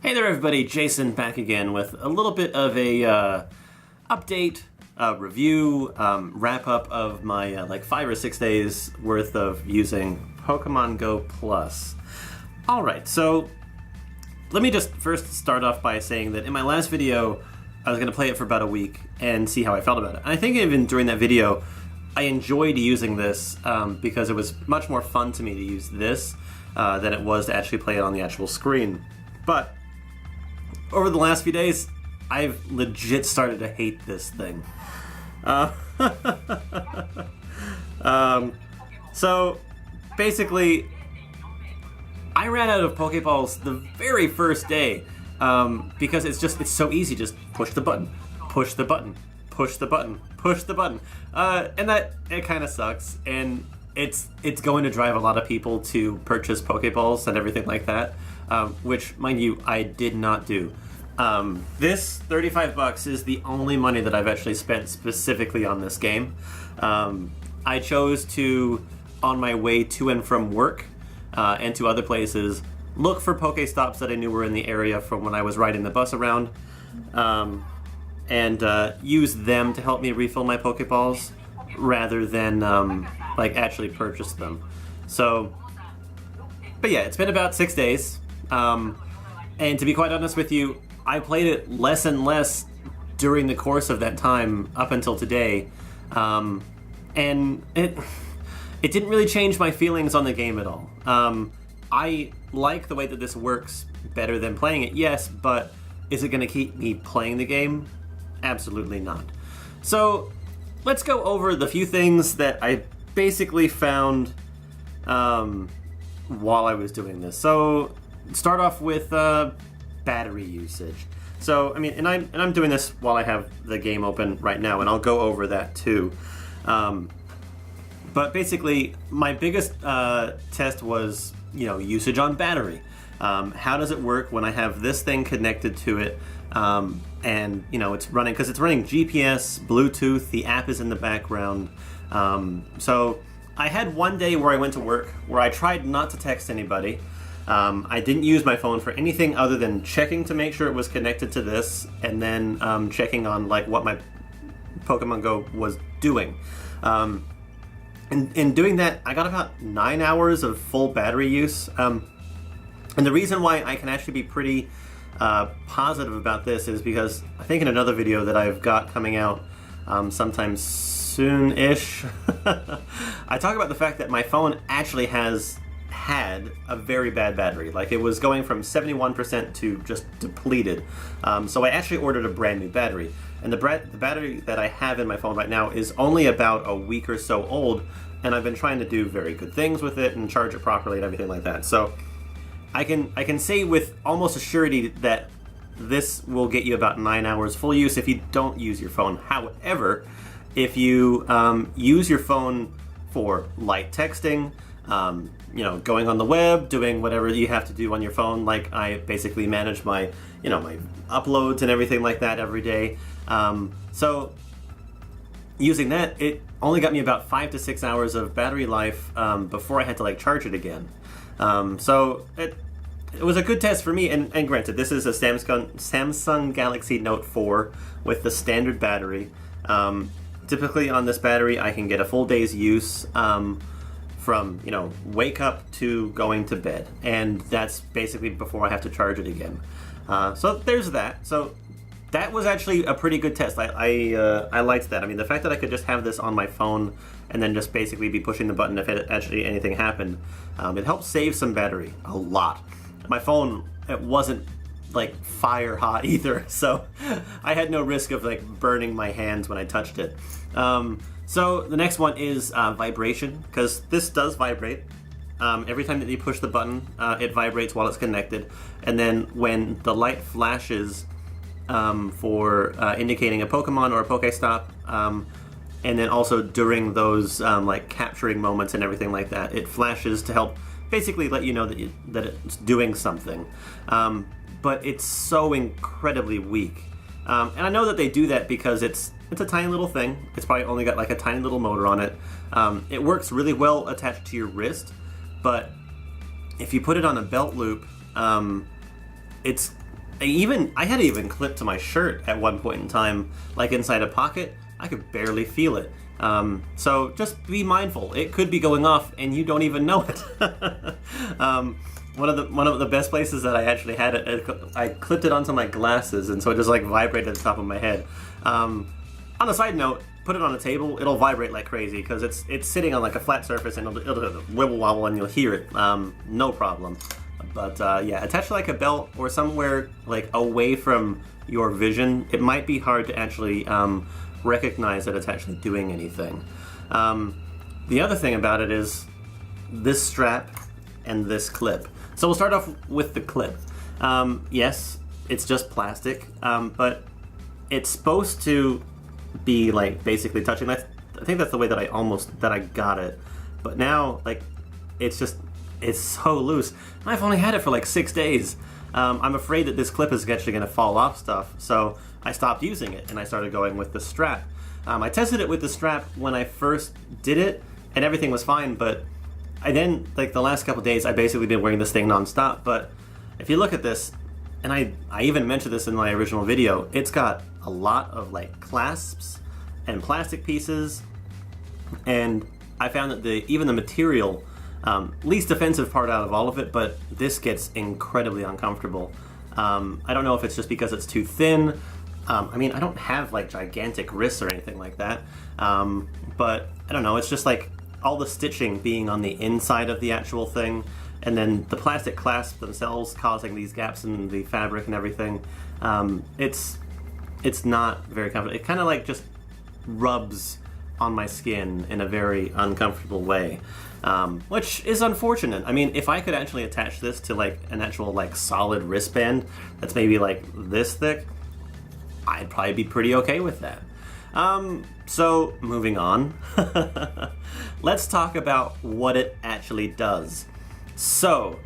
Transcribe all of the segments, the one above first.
Hey there everybody, Jason back again with a little bit of a update, review, wrap-up of my like 5 or 6 days worth of using Pokemon Go Plus. Alright, so let me just first start off by saying that in my last video I was going to play it for about a week and see how I felt about it. And I think even during that video I enjoyed using this because it was much more fun to me to use this than it was to actually play it on the actual screen. But over the last few days, I've legit started to hate this thing. So basically, I ran out of Pokeballs the very first day because it's so easy. Just push the button, push the button, push the button, push the button, and it kind of sucks. And it's going to drive a lot of people to purchase Pokeballs and everything like that. Which, mind you, I did not do. This $35 is the only money that I've actually spent specifically on this game. I chose to, on my way to and from work and to other places, look for Pokestops that I knew were in the area from when I was riding the bus around, and use them to help me refill my Pokeballs rather than like actually purchase them. So, but yeah, it's been about 6 days. And to be quite honest with you, I played it less and less during the course of that time up until today, and it didn't really change my feelings on the game at all. I like the way that this works better than playing it, yes, but is it going to keep me playing the game? Absolutely not. So let's go over the few things that I basically found while I was doing this. So start off with battery usage. So I mean, and I'm doing this while I have the game open right now, and I'll go over that too. But basically, my biggest test was usage on battery. How does it work when I have this thing connected to it, and it's running because it's running GPS, Bluetooth. The app is in the background. So I had one day where I went to work where I tried not to text anybody. I didn't use my phone for anything other than checking to make sure it was connected to this, and then checking on like what my Pokemon Go was doing. In doing that, I got about 9 hours of full battery use. And the reason why I can actually be pretty positive about this is because I think in another video that I've got coming out sometime soon-ish, I talk about the fact that my phone actually had a very bad battery. Like, it was going from 71% to just depleted. So I actually ordered a brand new battery. And the battery that I have in my phone right now is only about a week or so old, and I've been trying to do very good things with it and charge it properly and everything like that. So I can say with almost a surety that this will get you about 9 hours full use if you don't use your phone. However, if you use your phone for light texting, going on the web, doing whatever you have to do on your phone, like I basically manage my, my uploads and everything like that every day. So using that, it only got me about 5 to 6 hours of battery life before I had to like charge it again. So it was a good test for me, and granted, this is a Samsung Galaxy Note 4 with the standard battery. Typically on this battery, I can get a full day's use from wake up to going to bed, and that's basically before I have to charge it again. So there's that. So that was actually a pretty good test. I liked that. I mean, the fact that I could just have this on my phone and then just basically be pushing the button if actually anything happened, it helped save some battery a lot. My phone, it wasn't like fire hot either, so I had no risk of like burning my hands when I touched it. So the next one is vibration, because this does vibrate. Every time that you push the button, it vibrates while it's connected, and then when the light flashes for indicating a Pokemon or a Pokestop, and then also during those like capturing moments and everything like that, it flashes to help basically let you know that it's doing something. But it's so incredibly weak. And I know that they do that because it's a tiny little thing. It's probably only got like a tiny little motor on it. It works really well attached to your wrist, but if you put it on a belt loop, it's I had it even clipped to my shirt at one point in time, like inside a pocket. I could barely feel it. So just be mindful. It could be going off and you don't even know it. One of the best places that I actually had it, I clipped it onto my glasses, and so it just like vibrated at the top of my head. On a side note, put it on a table, it'll vibrate like crazy because it's sitting on like a flat surface, and it'll wibble wobble and you'll hear it. No problem. But yeah, attached to like a belt or somewhere like away from your vision, it might be hard to actually recognize that it's actually doing anything. The other thing about it is this strap and this clip. So we'll start off with the clip. Yes, it's just plastic, but it's supposed to be like basically touching. I think that's the way that I got it. But now, like, it's so loose. I've only had it for like 6 days. I'm afraid that this clip is actually going to fall off stuff, so I stopped using it and I started going with the strap. I tested it with the strap when I first did it, and everything was fine, but I then, like the last couple days, I basically been wearing this thing non-stop. But if you look at this, and I even mentioned this in my original video, it's got a lot of like clasps and plastic pieces, and I found that even the material, least offensive part out of all of it, but this gets incredibly uncomfortable. I don't know if it's just because it's too thin. I mean, I don't have like gigantic wrists or anything like that, but I don't know, it's just like all the stitching being on the inside of the actual thing, and then the plastic clasps themselves causing these gaps in the fabric and everything. It's not very comfortable. It kind of like just rubs on my skin in a very uncomfortable way, which is unfortunate. I mean, if I could actually attach this to like an actual like solid wristband that's maybe like this thick, I'd probably be pretty okay with that. So moving on, let's talk about what it actually does. So,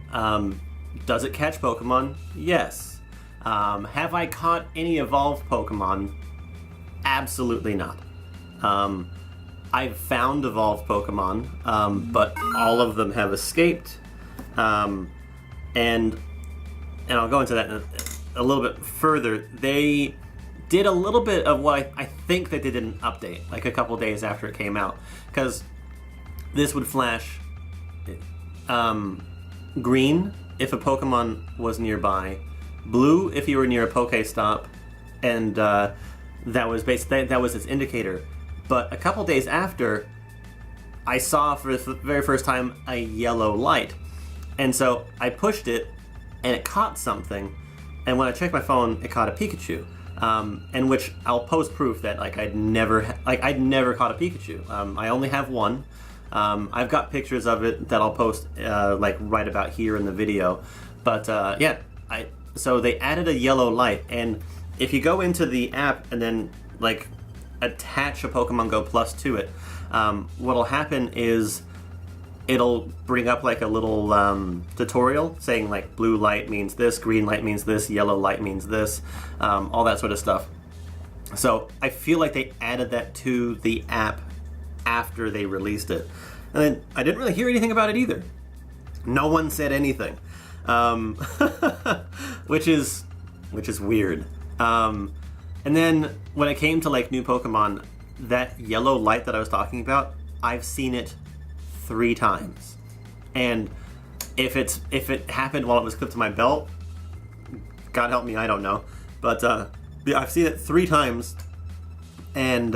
does it catch Pokemon? Yes. Have I caught any evolved Pokemon? Absolutely not. I've found evolved Pokemon, but all of them have escaped. And I'll go into that a little bit further. They did a little bit of what I think they did in an update, like a couple days after it came out, because this would flash green if a Pokemon was nearby, blue if you were near a Pokestop, and that was its indicator. But a couple days after, I saw for the very first time a yellow light, and so I pushed it, and it caught something. And when I checked my phone, it caught a Pikachu. And which I'll post proof that like I'd never caught a Pikachu. I only have one. I've got pictures of it that I'll post like right about here in the video. But yeah, so they added a yellow light, and if you go into the app and then like attach a Pokemon Go Plus to it, what'll happen is it'll bring up like a little tutorial saying like blue light means this, green light means this, yellow light means this, all that sort of stuff. So I feel like they added that to the app after they released it. And then I didn't really hear anything about it either. No one said anything, which is weird. And then when it came to like new Pokemon, that yellow light that I was talking about, I've seen it 3 times, and if it happened while it was clipped to my belt, God help me, I don't know, but I've seen it 3 times, and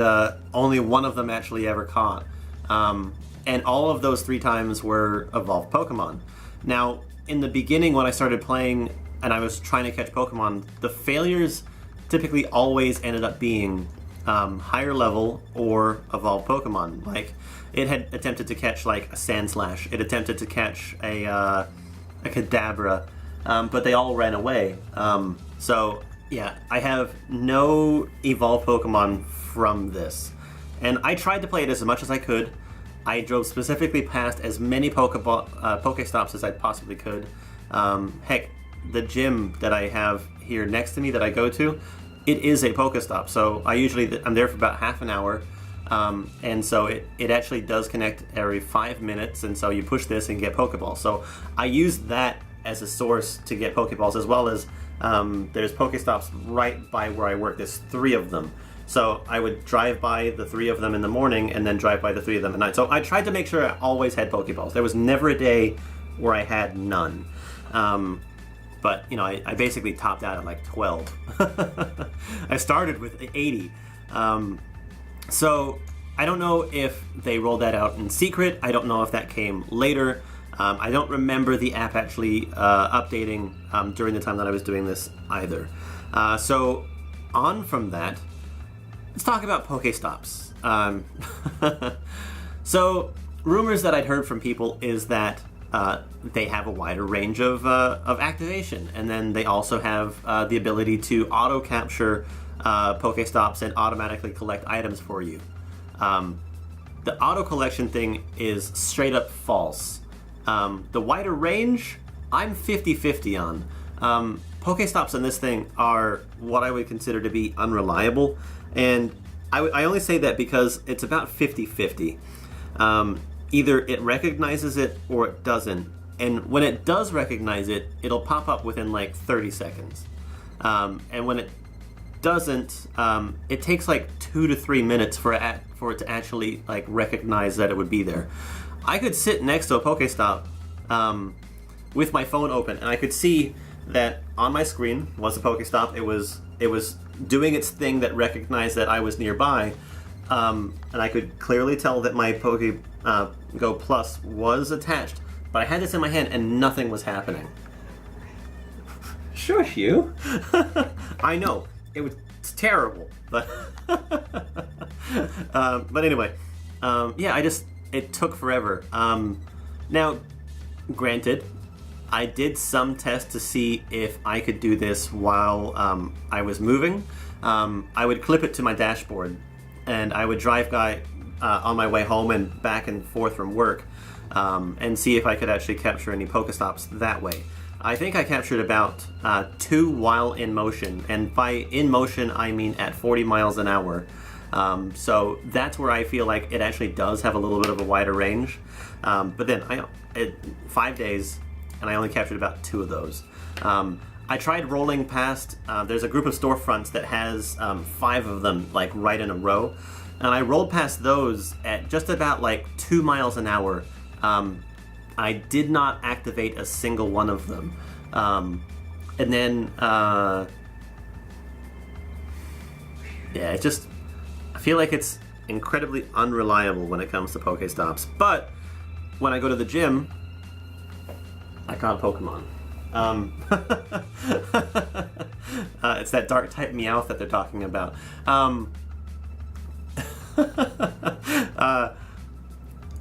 only one of them actually ever caught, and all of those 3 times were evolved Pokemon. Now, in the beginning when I started playing and I was trying to catch Pokemon, the failures typically always ended up being higher level or evolved Pokemon. Like, it had attempted to catch like a Sandslash, it attempted to catch a Kadabra, but they all ran away. So yeah, I have no evolved Pokemon from this. And I tried to play it as much as I could. I drove specifically past as many Pokestops as I possibly could. Heck, the gym that I have here next to me that I go to, it is a Pokestop, so I'm there for about half an hour, and so it actually does connect every 5 minutes, and so you push this and get Pokeballs. So I use that as a source to get Pokeballs, as well as there's Pokestops right by where I work. There's 3 of them. So I would drive by the 3 of them in the morning and then drive by the 3 of them at night. So I tried to make sure I always had Pokeballs. There was never a day where I had none. But, you know, I basically topped out at like 12. I started with 80. So I don't know if they rolled that out in secret. I don't know if that came later. I don't remember the app actually updating during the time that I was doing this either. So on from that, let's talk about Pokestops. So rumors that I'd heard from people is that they have a wider range of activation, and then they also have the ability to auto capture Pokestops and automatically collect items for you. The auto collection thing is straight up false. The wider range, I'm 50-50 on. Pokestops in this thing are what I would consider to be unreliable, and I only say that because it's about 50-50. Either it recognizes it or it doesn't, and when it does recognize it, it'll pop up within like 30 seconds. And when it doesn't, it takes like 2 to 3 minutes for it to actually like recognize that it would be there. I could sit next to a Pokestop with my phone open, and I could see that on my screen was a Pokestop. It was doing its thing that recognized that I was nearby, and I could clearly tell that my Go Plus was attached. But I had this in my hand, and nothing was happening. Shush you! I know it's terrible, but but anyway, yeah, it took forever. Now, granted, I did some tests to see if I could do this while I was moving. I would clip it to my dashboard, and I would drive on my way home and back and forth from work, and see if I could actually capture any Pokestops that way. I think I captured about 2 while in motion, and by in motion I mean at 40 miles an hour. So that's where I feel like it actually does have a little bit of a wider range. But then 5 days, and I only captured about 2 of those. I tried rolling past, there's a group of storefronts that has 5 of them like right in a row, and I rolled past those at just about like 2 miles an hour. I did not activate a single one of them. And then, yeah, I feel like it's incredibly unreliable when it comes to Pokestops. But when I go to the gym, I caught a Pokemon. It's that dark type Meowth that they're talking about.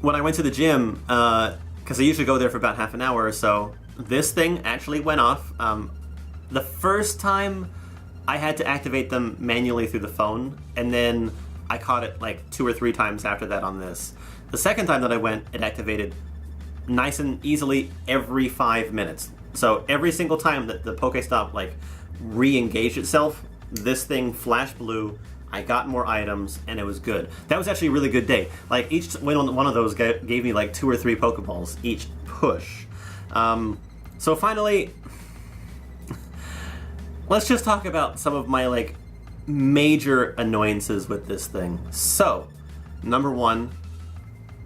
When I went to the gym, because I usually go there for about half an hour or so, this thing actually went off. The first time I had to activate them manually through the phone, and then I caught it like 2 or 3 times after that on this. The second time that I went, it activated nice and easily every 5 minutes. So every single time that the Pokestop like re-engaged itself, this thing flashed blue, I got more items, and it was good. That was actually a really good day. Like each one of those gave me like 2 or 3 Pokeballs each push. So finally, let's just talk about some of my like major annoyances with this thing. So, number 1,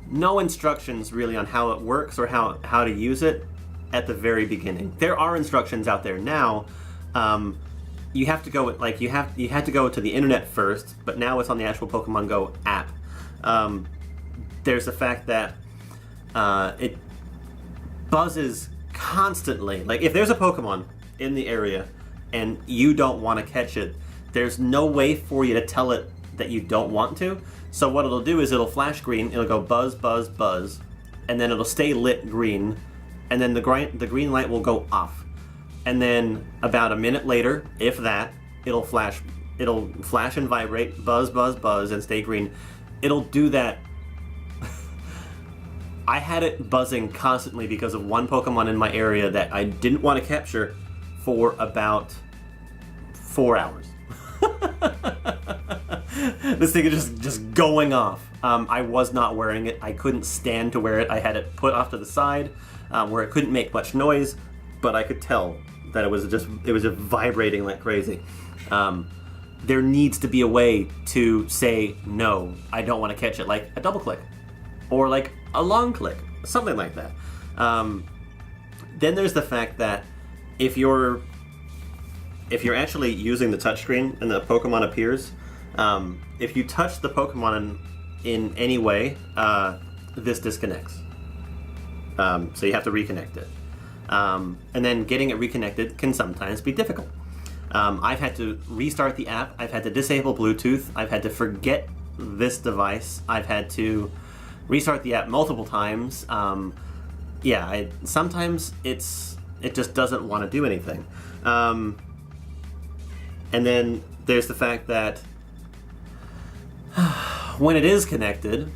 no instructions really on how it works or how to use it at the very beginning. There are instructions out there now. You have to go like you had to go to the internet first, but now it's on the actual Pokemon Go app. There's the fact that it buzzes constantly. Like if there's a Pokemon in the area and you don't want to catch it, there's no way for you to tell it that you don't want to. So what it'll do is it'll flash green, it'll go buzz, buzz, buzz, and then it'll stay lit green, and then the green light will go off. And then about a minute later, if that, it'll flash and vibrate, buzz, buzz, buzz, and stay green. It'll do that. I had it buzzing constantly because of one Pokemon in my area that I didn't want to capture for about 4 hours. This thing is just going off. I was not wearing it. I couldn't stand to wear it. I had it put off to the side where it couldn't make much noise. but I could tell that it was just vibrating like crazy. There needs to be a way to say, no, I don't want to catch it, like a double click or like a long click, something like that. Then there's the fact that if you're actually using the touchscreen and the Pokemon appears, if you touch the Pokemon in any way, this disconnects. So you have to reconnect it. And then getting it reconnected can sometimes be difficult. I've had to restart the app, I've had to disable Bluetooth, I've had to forget this device, I've had to restart the app multiple times. Sometimes it just doesn't want to do anything. And then there's the fact that when it is connected,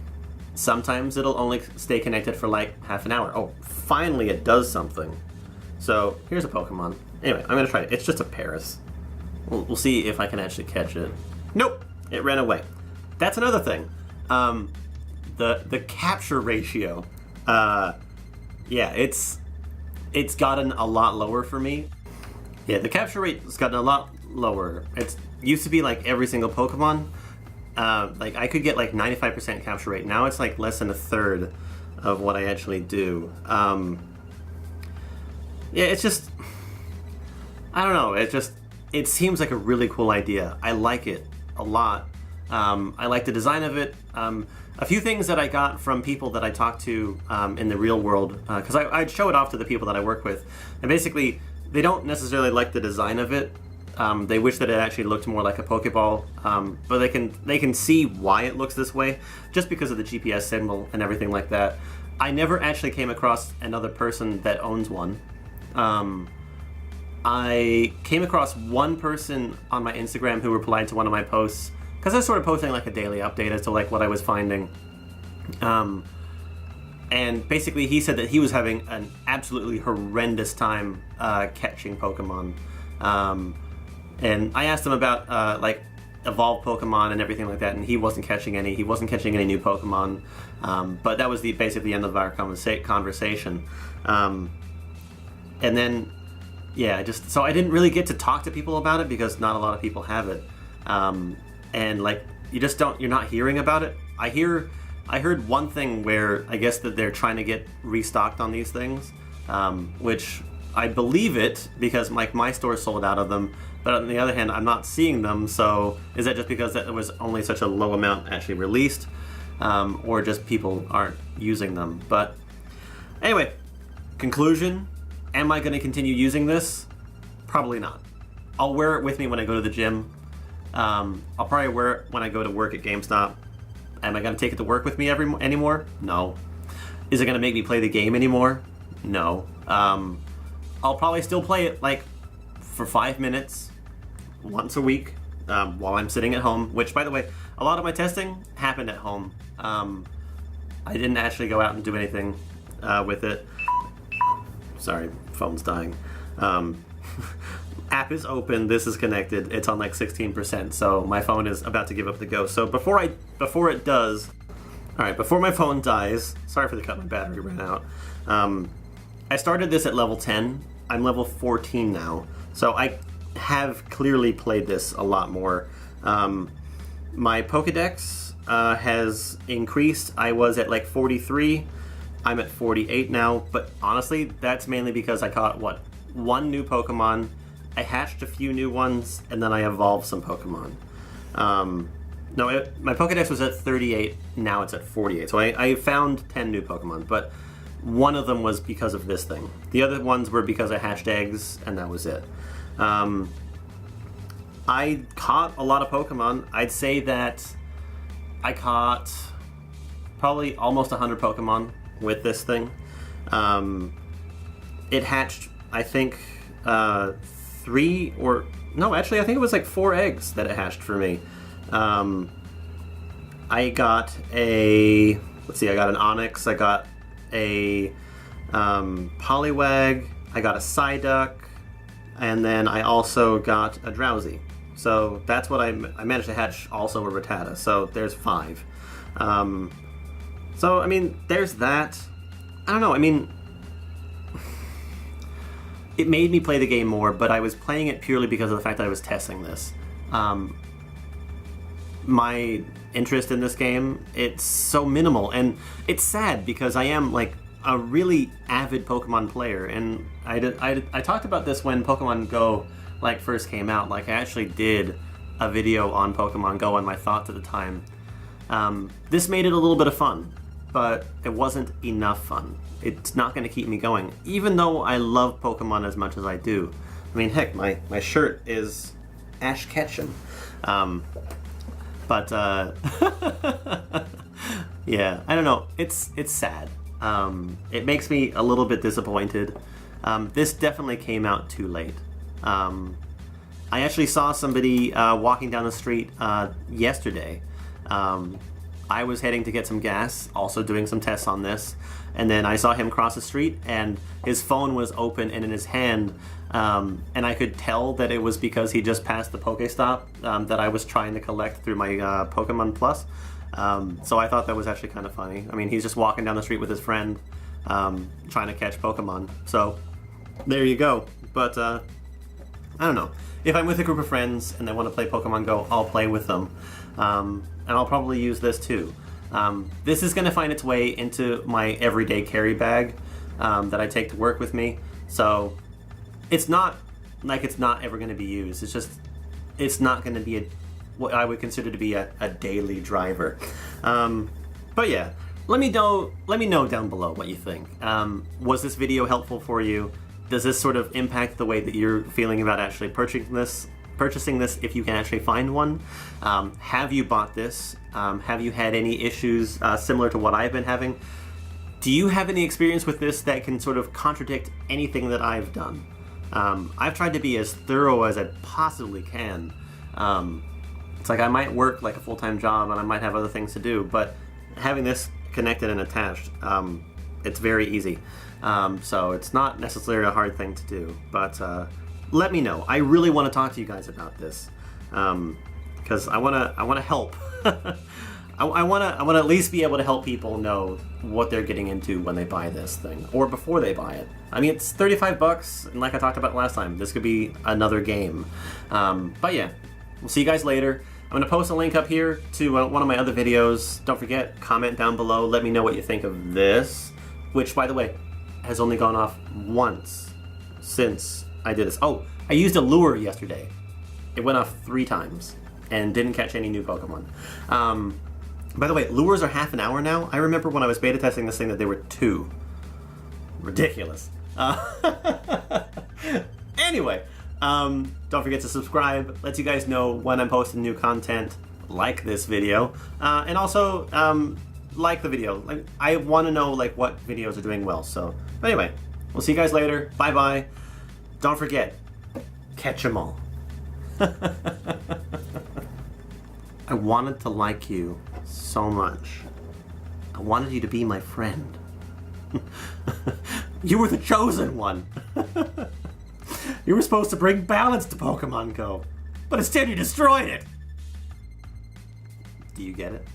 sometimes it'll only stay connected for like half an hour. Oh, finally it does something. So here's a Pokemon. Anyway, I'm gonna try it. It's just a Paris. We'll see if I can actually catch it. Nope, it ran away. That's another thing. The capture ratio. It's gotten a lot lower for me. Yeah, the capture rate has gotten a lot lower. It used to be like every single Pokemon. Like I could get like 95% capture rate. Now it's like less than a third of what I actually do. It's just, I don't know. It seems like a really cool idea. I like it a lot. I like the design of it. A few things that I got from people that I talked to in the real world, because I'd show it off to the people that I work with, and basically they don't necessarily like the design of it. They wish that it actually looked more like a Pokeball, but they can see why it looks this way, just because of the GPS symbol and everything like that. I never actually came across another person that owns one. I came across one person on my Instagram who replied to one of my posts, because I was sort of posting like a daily update as to like what I was finding. And basically he said that he was having an absolutely horrendous time catching Pokemon. And I asked him about like evolved Pokemon and everything like that, and he wasn't catching any. He wasn't catching any new Pokemon. But that was basically the end of our conversation. And then, so I didn't really get to talk to people about it because not a lot of people have it. And like, you're not hearing about it. I heard one thing where I guess that they're trying to get restocked on these things, which I believe it because my store sold out of them. But on the other hand, I'm not seeing them. So is that just because there was only such a low amount actually released, or just people aren't using them? But anyway, conclusion: am I going to continue using this? Probably not. I'll wear it with me when I go to the gym. I'll probably wear it when I go to work at GameStop. Am I going to take it to work with me anymore? No. Is it going to make me play the game anymore? No. I'll probably still play it like for 5 minutes once a week while I'm sitting at home, which, by the way, a lot of my testing happened at home. I didn't actually go out and do anything with it. Sorry, phone's dying. App is open, this is connected, it's on like 16%, so my phone is about to give up the ghost. So before it does, alright, before my phone dies, sorry for the cut, my battery ran out. I started this at level 10, I'm level 14 now, so I have clearly played this a lot more. My Pokedex has increased. I was at like 43, I'm at 48 now, but honestly, that's mainly because I caught, one new Pokemon, I hatched a few new ones, and then I evolved some Pokemon. My Pokedex was at 38, now it's at 48. So I found 10 new Pokemon, but one of them was because of this thing. The other ones were because I hatched eggs, and that was it. I caught a lot of Pokemon. I'd say that I caught probably almost 100 Pokemon with this thing. It hatched, I think, I think it was like 4 eggs that it hatched for me. I got I got an Onyx, I got a Poliwag, I got a Psyduck, and then I also got a Drowsy. So that's what I managed to hatch also a Rattata, so there's 5. So, I mean, there's that. I don't know, I mean, it made me play the game more, but I was playing it purely because of the fact that I was testing this. My interest in this game, it's so minimal, and it's sad because I am like a really avid Pokemon player, and I talked about this when Pokemon Go like first came out. Like, I actually did a video on Pokemon Go and my thoughts at the time. This made it a little bit of fun, but it wasn't enough fun. It's not going to keep me going, even though I love Pokemon as much as I do. I mean, heck, my shirt is Ash Ketchum. But yeah, I don't know. It's sad. It makes me a little bit disappointed. This definitely came out too late. I actually saw somebody walking down the street yesterday. I was heading to get some gas, also doing some tests on this, and then I saw him cross the street, and his phone was open and in his hand, and I could tell that it was because he just passed the Pokestop that I was trying to collect through my Pokemon Plus. So I thought that was actually kind of funny. I mean, he's just walking down the street with his friend, trying to catch Pokemon. So there you go. But I don't know. If I'm with a group of friends and they want to play Pokemon Go, I'll play with them. And I'll probably use this too. This is going to find its way into my everyday carry bag that I take to work with me. So it's not like it's not ever going to be used. It's just, it's not going to be what I would consider to be a daily driver. But yeah, let me know down below what you think. Was this video helpful for you? Does this sort of impact the way that you're feeling about actually purchasing this if you can actually find one? Have you bought this? Have you had any issues similar to what I've been having? Do you have any experience with this that can sort of contradict anything that I've done? I've tried to be as thorough as I possibly can. It's like I might work like a full-time job and I might have other things to do, but having this connected and attached, it's very easy. So it's not necessarily a hard thing to do, but let me know. I really want to talk to you guys about this, because I want to help. I want to at least be able to help people know what they're getting into when they buy this thing, or before they buy it. I mean, it's $35, and like I talked about last time, this could be another game. But yeah, we'll see you guys later. I'm going to post a link up here to one of my other videos. Don't forget, comment down below. Let me know what you think of this, which, by the way, has only gone off once since I did this. Oh, I used a lure yesterday. It went off 3 times and didn't catch any new Pokemon. By the way, lures are half an hour now. I remember when I was beta testing this thing that they were 2. Ridiculous. Anyway, don't forget to subscribe. Lets you guys know when I'm posting new content like this video. And also, like the video. Like, I want to know like what videos are doing well. So anyway, we'll see you guys later. Bye bye. Don't forget, catch 'em all. I wanted to like you so much. I wanted you to be my friend. You were the chosen one. You were supposed to bring balance to Pokemon Go, but instead you destroyed it. Do you get it?